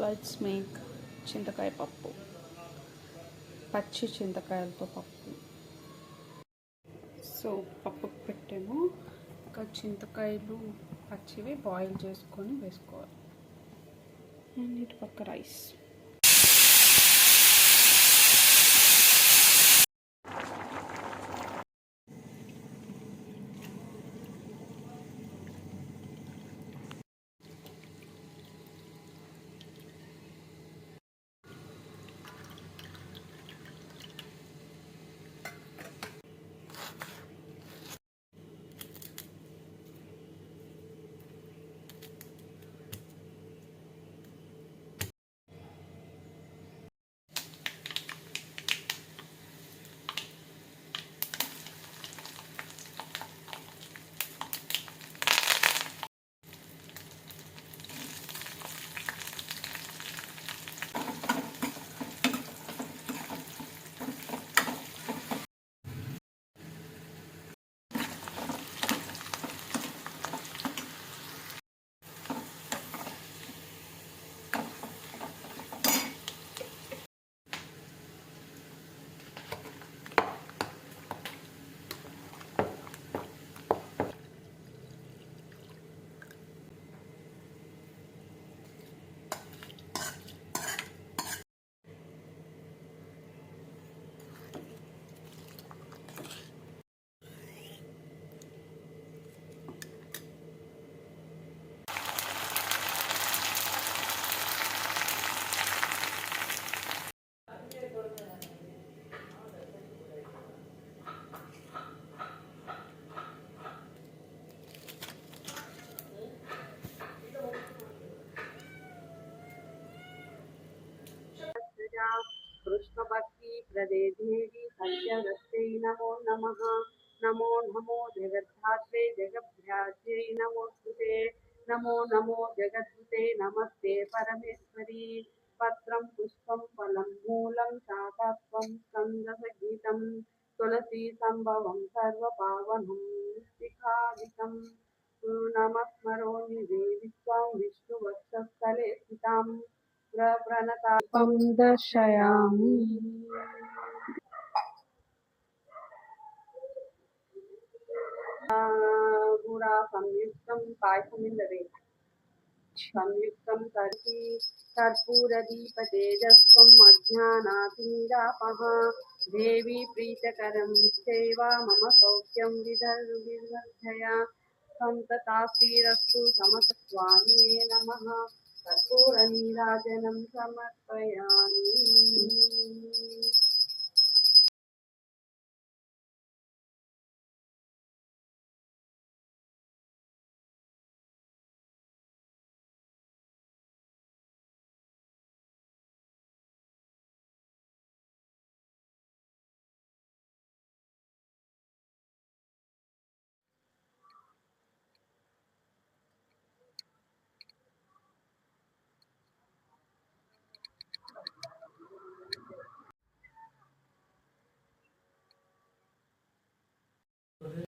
Let's make చింతకాయ పప్పు. పచ్చి చింతకాయలతో పప్పు. సో పప్పుకు పెట్టాము. ఇంకా చింతకాయలు పచ్చివి బాయిల్ చేసుకొని వేసుకోవాలి. అండ్ ఇటు పక్క రైస్. कृष्णभक्ति प्रदे देवी सत्यवस्ते नमो नमः। नमो नमो जगद्धात्रे जगद्भ्यात्रे नमोस्तुते। नमो नमो जगद्भुते नमस्ते परमेश्वरी। पत्रं पुष्पं फलं मूलं शाखात्वं स्कन्दसहितं तुलसी संभवं सर्वपावनं शिखादिकं नमस्मरोमि देवी त्वां विष्णुवक्षस्थले स्थितां प्रणतापं दर्शयामि। गुड़ा संयुक्तं पायसमिन्दरे संयुक्तं कर्पी कर्पूरदीपतेजस्त्वं अज्ञानातिमिरापः देवी प्रीतकरं सेवा मम सौख्यं विवर्धया सन्तता श्रीरस्तु समस्वामिने नमः। कर्पूरनीराजनं समर्पयामि।